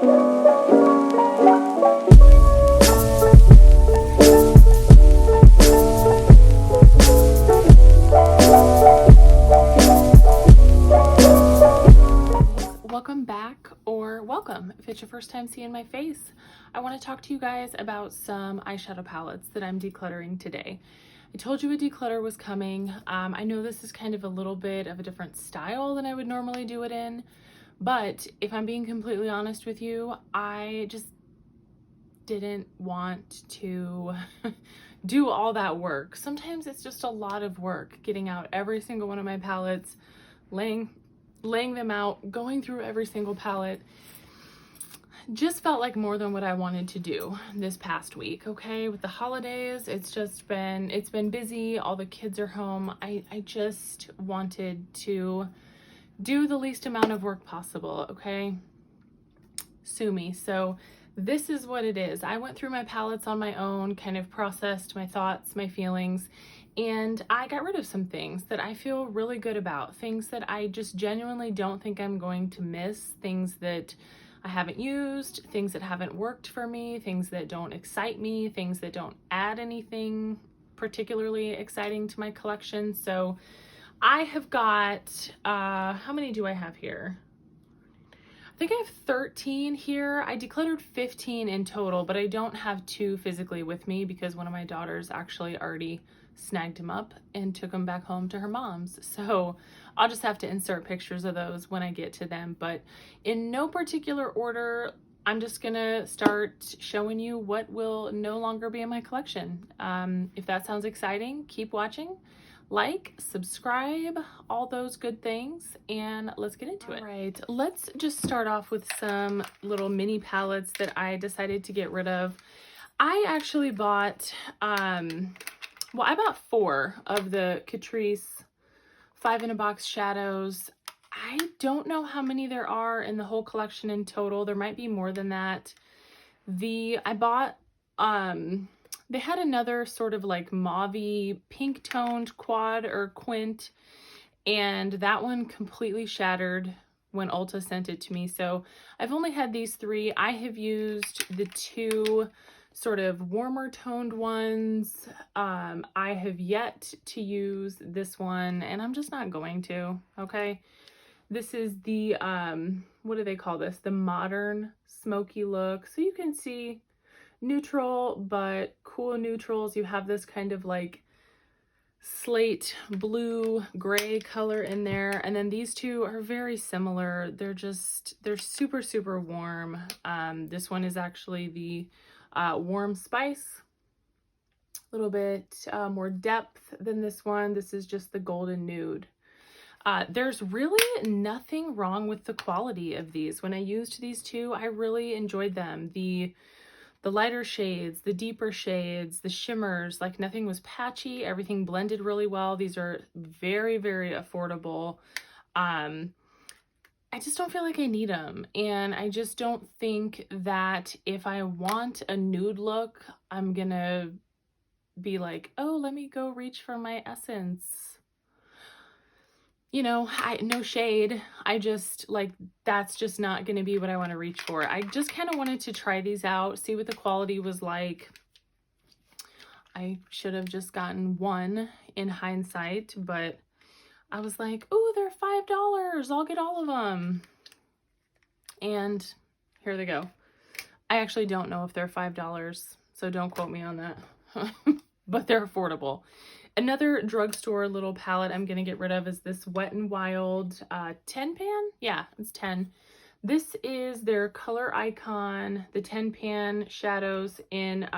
Welcome back, or welcome if it's your first time seeing my face. I want to talk to you guys about some eyeshadow palettes that I'm decluttering today. I told you a declutter was coming. I know this is kind of a little bit of a different style than I would normally do it in, but if I'm being completely honest with you, I just didn't want to do all that work. Sometimes it's just a lot of work getting out every single one of my palettes, laying them out, going through every single palette. Just felt like more than what I wanted to do this past week. Okay, with the holidays, it's been busy. All the kids are home. I just wanted to do the least amount of work possible. Okay, sue me. So this is what it is. I went through my palettes on my own, kind of processed my thoughts, my feelings, and I got rid of some things that I feel really good about, things that I just genuinely don't think I'm going to miss, things that I haven't used, things that haven't worked for me, things that don't excite me, things that don't add anything particularly exciting to my collection. So I have got, how many do I have here? I think I have 13 here. I decluttered 15 in total, but I don't have 2 physically with me because one of my daughters actually already snagged him up and took him back home to her mom's. So I'll just have to insert pictures of those when I get to them. But in no particular order, I'm just gonna start showing you what will no longer be in my collection. If that sounds exciting, keep watching. Like, subscribe, all those good things, and let's get into it. All right, let's just start off with some little mini palettes that I decided to get rid of. I actually bought, well, I bought 4 of the Catrice 5-in-a-box shadows. I don't know how many there are in the whole collection in total. There might be more than that. I bought, they had another sort of like mauve-y pink toned quad or quint, and that one completely shattered when Ulta sent it to me. So I've only had these 3. I have used the 2 sort of warmer toned ones. I have yet to use this one, and I'm just not going to. Okay, this is the what do they call this, the modern smoky look. So you can see neutral but cool neutrals. You have this kind of like slate blue gray color in there, and then these 2 are very similar. They're super warm. This one is actually the warm spice, a little bit more depth than this one. This is just the golden nude. There's really nothing wrong with the quality of these. When I used these 2, I really enjoyed them. The lighter shades, the deeper shades, the shimmers, like nothing was patchy. Everything blended really well. These are very affordable. I just don't feel like I need them. And I just don't think that if I want a nude look, I'm gonna be like, oh, let me go reach for my Essence. You know, no shade. I just like, that's just not going to be what I want to reach for. I just kind of wanted to try these out, see what the quality was like. I should have just gotten 1 in hindsight, but I was like, oh, they're $5. I'll get all of them. And here they go. I actually don't know if they're $5, so don't quote me on that. But they're affordable. Another drugstore little palette I'm going to get rid of is this Wet n Wild 10 pan. Yeah, it's 10. This is their Color Icon, the 10 pan shadows in,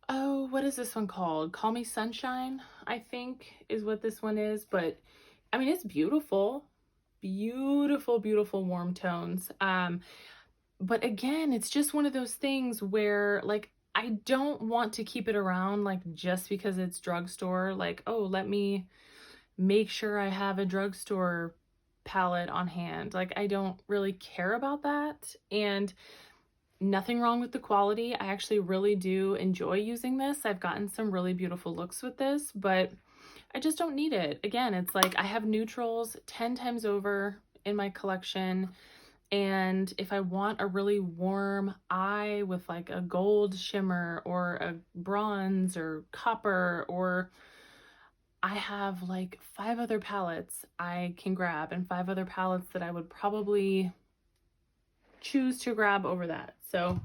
oh, what is this one called? Call Me Sunshine, I think is what this one is. But I mean, it's beautiful. Beautiful warm tones. But again, it's just one of those things where like, I don't want to keep it around like just because it's drugstore. Like, oh, let me make sure I have a drugstore palette on hand. Like, I don't really care about that. And nothing wrong with the quality. I actually really do enjoy using this. I've gotten some really beautiful looks with this, but I just don't need it. Again, it's like I have neutrals 10 times over in my collection. And if I want a really warm eye with like a gold shimmer or a bronze or copper, or I have like 5 other palettes I can grab and 5 other palettes that I would probably choose to grab over that. So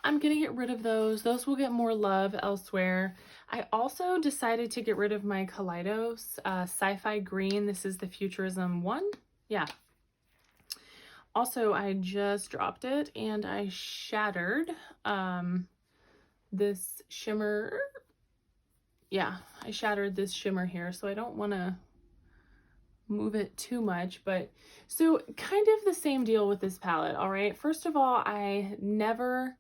I'm gonna get rid of those. Those will get more love elsewhere. I also decided to get rid of my Kaleidos Sci-Fi Green. This is the Futurism one. Yeah. Also, I just dropped it and I shattered this shimmer. Yeah, I shattered this shimmer here, so I don't want to move it too much, but so kind of the same deal with this palette. All right, first of all, I never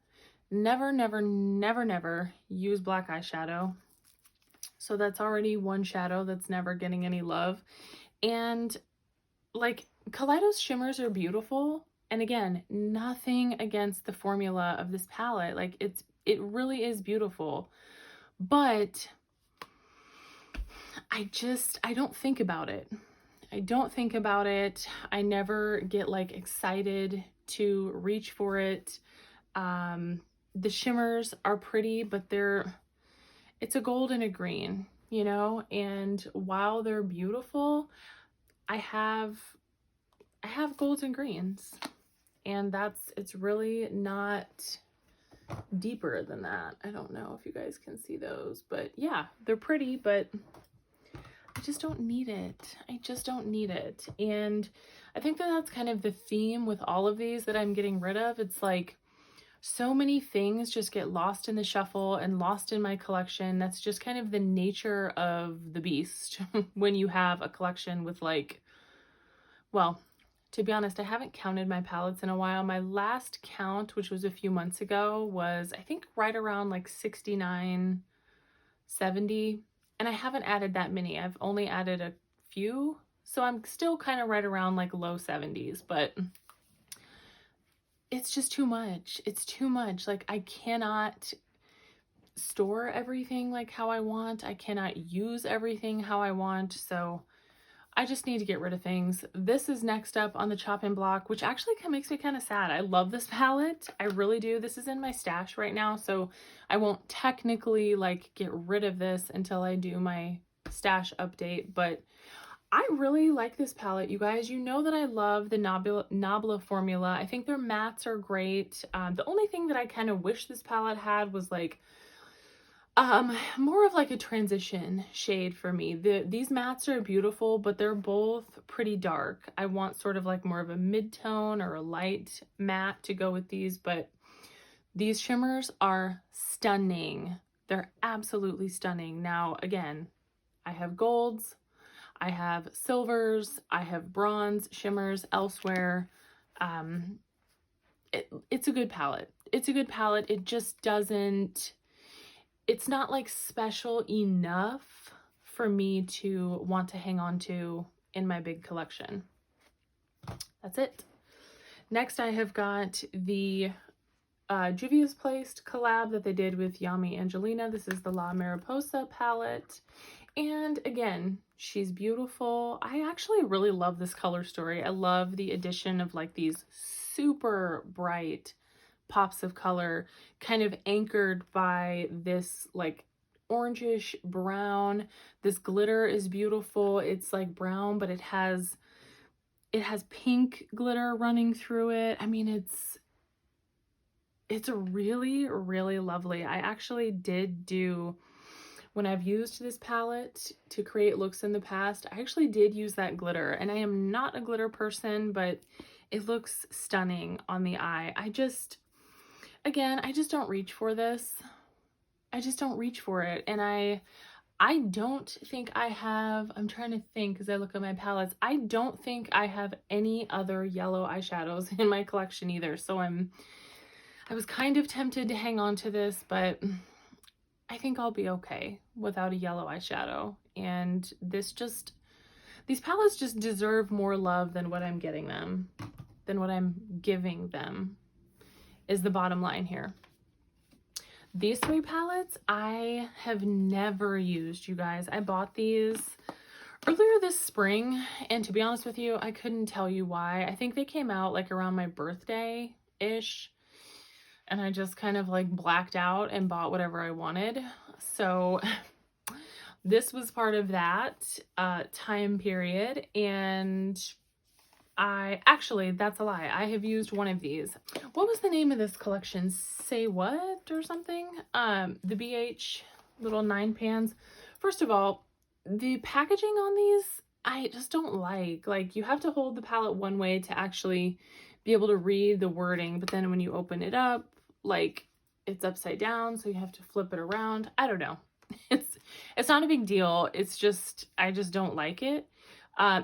use black eyeshadow, so that's already one shadow that's never getting any love. And like, Kaleidos shimmers are beautiful, and again, nothing against the formula of this palette. Like, it really is beautiful, but I don't think about it. I don't think about it. I never get like excited to reach for it. The shimmers are pretty, but it's a gold and a green, you know, and while they're beautiful, I have golds and greens, and it's really not deeper than that. I don't know if you guys can see those, but yeah, they're pretty, but I just don't need it. I just don't need it. And I think that's kind of the theme with all of these that I'm getting rid of. It's like so many things just get lost in the shuffle and lost in my collection. That's just kind of the nature of the beast when you have a collection with like, well, to be honest, I haven't counted my palettes in a while. My last count, which was a few months ago, was I think right around like 69, 70. And I haven't added that many. I've only added a few. So I'm still kind of right around like low 70s, but it's just too much. It's too much. Like, I cannot store everything like how I want. I cannot use everything how I want. So I just need to get rid of things. This is next up on the chopping block, which actually makes me kind of sad. I love this palette. I really do. This is in my stash right now, so I won't technically like get rid of this until I do my stash update, but I really like this palette, you guys. You know that I love the Nabla formula. I think their mattes are great. The only thing that I kind of wish this palette had was like more of like a transition shade for me. These mattes are beautiful, but they're both pretty dark. I want sort of like more of a mid-tone or a light matte to go with these, but these shimmers are stunning. They're absolutely stunning. Now, again, I have golds, I have silvers, I have bronze shimmers elsewhere. It's a good palette. It's a good palette. It just doesn't... It's not like special enough for me to want to hang on to in my big collection. That's it. Next, I have got the Juvia's Placed collab that they did with Yami Angelina. This is the La Mariposa palette. And again, she's beautiful. I actually really love this color story. I love the addition of like these super bright pops of color, kind of anchored by this like orangish brown. This glitter is beautiful. It's like brown, but it has pink glitter running through it. I mean, it's really, really lovely. I actually did do, when I've used this palette to create looks in the past, I actually did use that glitter, and I am not a glitter person, but it looks stunning on the eye. Again, I just don't reach for this. I just don't reach for it. And I don't think I have, I'm trying to think as I look at my palettes, I don't think I have any other yellow eyeshadows in my collection either. So I was kind of tempted to hang on to this, but I think I'll be okay without a yellow eyeshadow. And these palettes just deserve more love than what I'm getting them, than what I'm giving them, is the bottom line here. These 3 palettes I have never used, you guys. I bought these earlier this spring, and to be honest with you, I couldn't tell you why. I think they came out like around my birthday-ish, and I just kind of like blacked out and bought whatever I wanted. So this was part of that time period, and actually, that's a lie. I have used one of these. What was the name of this collection? Say What or something? The BH little 9 pans. First of all, the packaging on these, I just don't like. Like, you have to hold the palette one way to actually be able to read the wording, but then when you open it up, like, it's upside down, so you have to flip it around. I don't know. It's not a big deal. It's just, I just don't like it.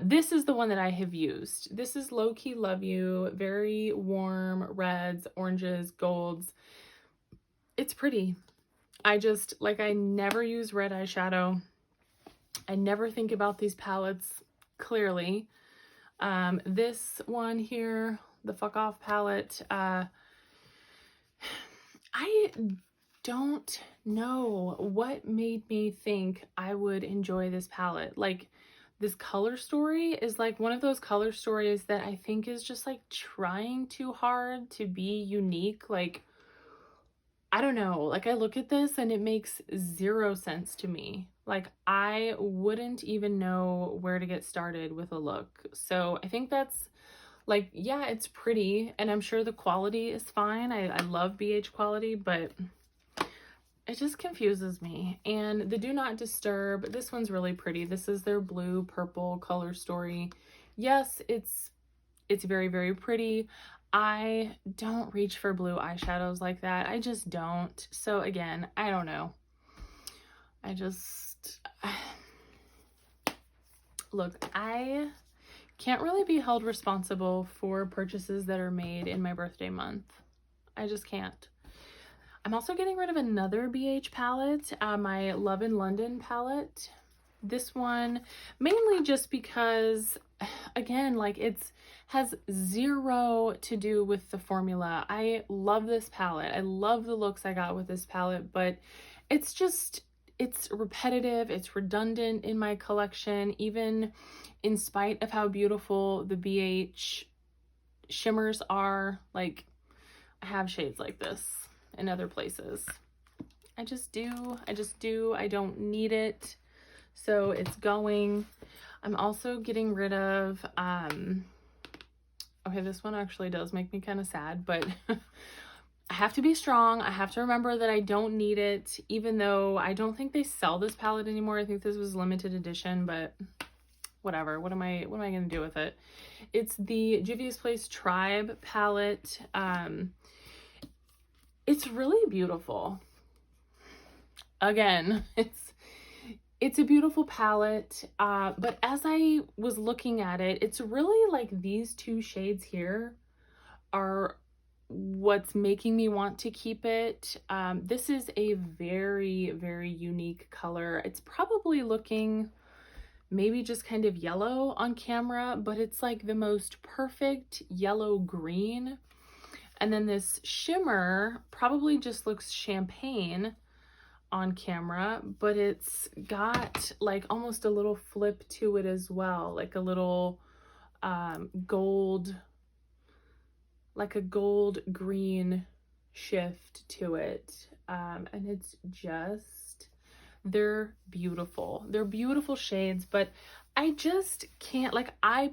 This is the one that I have used. This is Low Key Love You, very warm reds, oranges, golds. It's pretty. I never use red eyeshadow. I never think about these palettes clearly. This one here, the Fuck Off palette, I don't know what made me think I would enjoy this palette. Like, this color story is like one of those color stories that I think is just like trying too hard to be unique. Like, I don't know, like I look at this and it makes zero sense to me. Like, I wouldn't even know where to get started with a look. So I think that's like, yeah, it's pretty, and I'm sure the quality is fine. I love BH quality, but it just confuses me. And the Do Not Disturb, this one's really pretty. This is their blue purple color story. Yes, it's very, very pretty. I don't reach for blue eyeshadows like that. I just don't. So again, I don't know. Look, I can't really be held responsible for purchases that are made in my birthday month. I just can't. I'm also getting rid of another BH palette, my Love in London palette. This one, mainly just because, again, like has zero to do with the formula. I love this palette. I love the looks I got with this palette, but it's repetitive, it's redundant in my collection, even in spite of how beautiful the BH shimmers are. Like, I have shades like this in other places. I just do. I don't need it. So it's going. I'm also getting rid of, okay, this one actually does make me kind of sad, but I have to be strong. I have to remember that I don't need it, even though I don't think they sell this palette anymore. I think this was limited edition, but whatever. What am I going to do with it? It's the Juvia's Place Tribe palette. It's really beautiful. Again, it's a beautiful palette, but as I was looking at it, it's really like these two shades here are what's making me want to keep it. This is a very, very unique color. It's probably looking maybe just kind of yellow on camera, but it's like the most perfect yellow green. And then this shimmer probably just looks champagne on camera, but it's got like almost a little flip to it as well, like a little gold, like a gold green shift to it. And it's just, they're beautiful. They're beautiful shades, but I just can't, like, I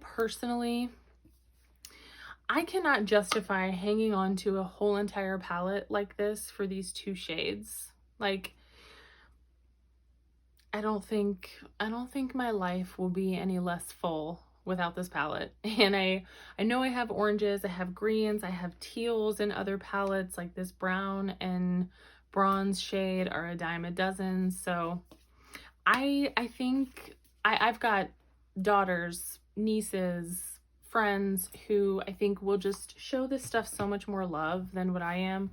cannot justify hanging on to a whole entire palette like this for these two shades. Like, I don't think my life will be any less full without this palette. And I know I have oranges, I have greens, I have teals in other palettes, like this brown and bronze shade are a dime a dozen. So I think I've got daughters, nieces, friends who I think will just show this stuff so much more love than what I am.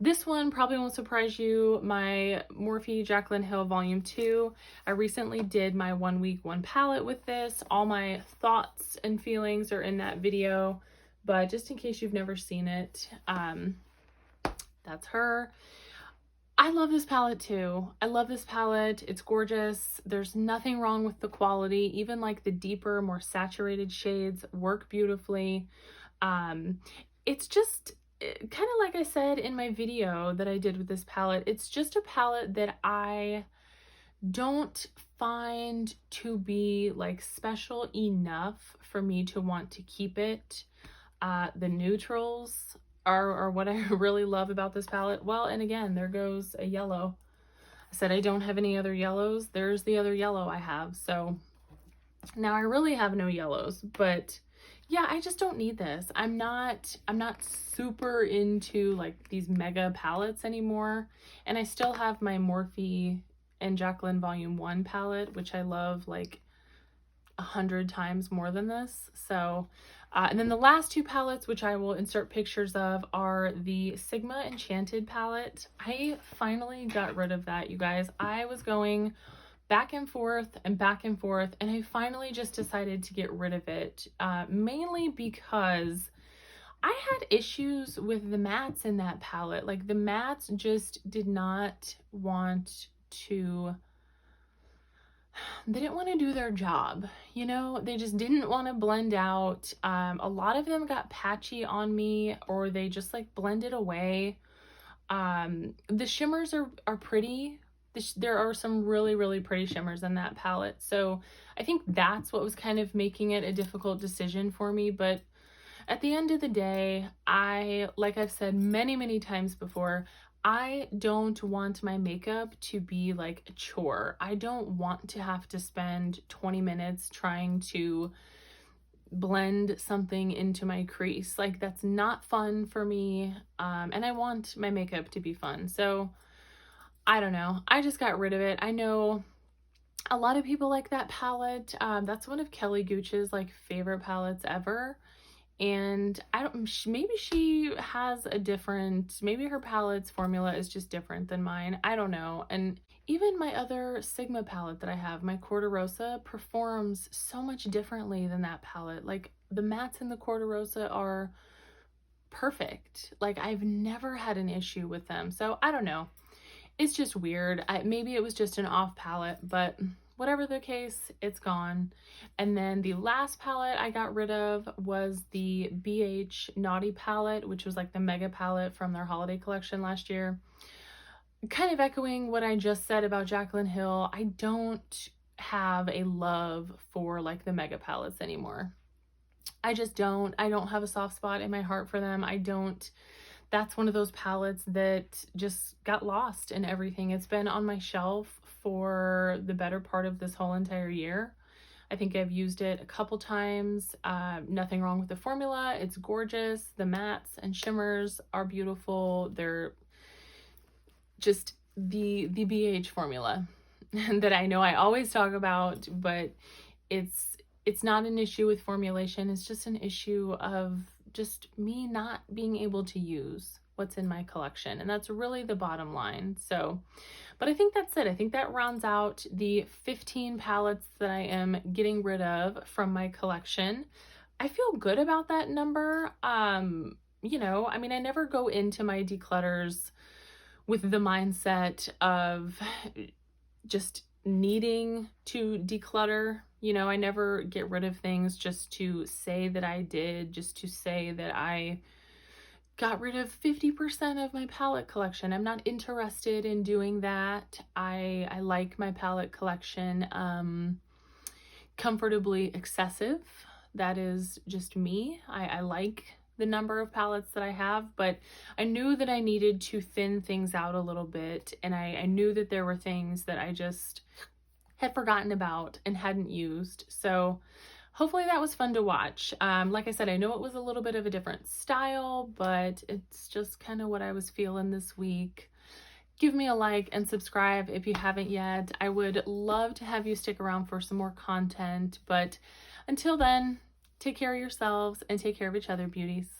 This one probably won't surprise you, my Morphe Jaclyn Hill Volume 2. I recently did my 1 week, 1 palette with this. All my thoughts and feelings are in that video, but just in case you've never seen it, that's her. I love this palette too. I love this palette. It's gorgeous. There's nothing wrong with the quality. Even like the deeper, more saturated shades work beautifully. Um, it's just kind of like I said in my video that I did with this palette, it's just a palette that I don't find to be like special enough for me to want to keep it. The neutrals are what I really love about this palette. Well, and again, there goes a yellow. I said I don't have any other yellows. There's the other yellow I have. So now I really have no yellows, but yeah, I just don't need this. I'm not super into like these mega palettes anymore. And I still have my Morphe and Jaclyn Volume 1 palette, which I love like 100 times more than this. So, and then the last two palettes, which I will insert pictures of, are the Sigma Enchanted palette. I finally got rid of that, you guys. I was going back and forth and back and forth, and I finally just decided to get rid of it, mainly because I had issues with the mattes in that palette. Like the mattes just did not want to, they didn't want to do their job, you know, they just didn't want to blend out. A lot of them got patchy on me, or they just like blended away. The shimmers are pretty. There are some really pretty shimmers in that palette. So I think that's what was kind of making it a difficult decision for me. But at the end of the day, like I've said many times before, I don't want my makeup to be like a chore. I don't want to have to spend 20 minutes trying to blend something into my crease. Like that's not fun for me. And I want my makeup to be fun. So I don't know. I just got rid of it. I know a lot of people like that palette. That's one of Kelly Gooch's like favorite palettes ever. And I don't, maybe she has a different, maybe her palette's formula is just different than mine. I don't know. And even my other Sigma palette that I have, my Corderosa, performs so much differently than that palette. Like the mattes in the Corderosa are perfect. Like I've never had an issue with them. So I don't know. It's just weird. Maybe it was just an off palette, but whatever the case, it's gone. And then the last palette I got rid of was the BH Naughty palette, which was like the mega palette from their holiday collection last year. Kind of echoing what I just said about Jaclyn Hill, I don't have a love for like the mega palettes anymore. I just don't. I don't have a soft spot in my heart for them. That's one of those palettes that just got lost in everything. It's been on my shelf for the better part of this whole entire year. I think I've used it a couple times. Nothing wrong with the formula. It's gorgeous. The mattes and shimmers are beautiful. They're just the BH formula that I know I always talk about, but it's not an issue with formulation. It's just an issue of just me not being able to use what's in my collection. And that's really the bottom line. So, but I think that's it. I think that rounds out the 15 palettes that I am getting rid of from my collection. I feel good about that number. You know, I mean, I never go into my declutters with the mindset of just needing to declutter. You know, I never get rid of things just to say that I did, just to say that I got rid of 50% of my palette collection. I'm not interested in doing that. I like my palette collection comfortably excessive. That is just me. I like the number of palettes that I have, but I knew that I needed to thin things out a little bit, and I knew that there were things that I just had forgotten about and hadn't used. So hopefully that was fun to watch. Like I said, I know it was a little bit of a different style, but it's just kind of what I was feeling this week. Give me a like and subscribe if you haven't yet. I would love to have you stick around for some more content, but until then, take care of yourselves and take care of each other, beauties.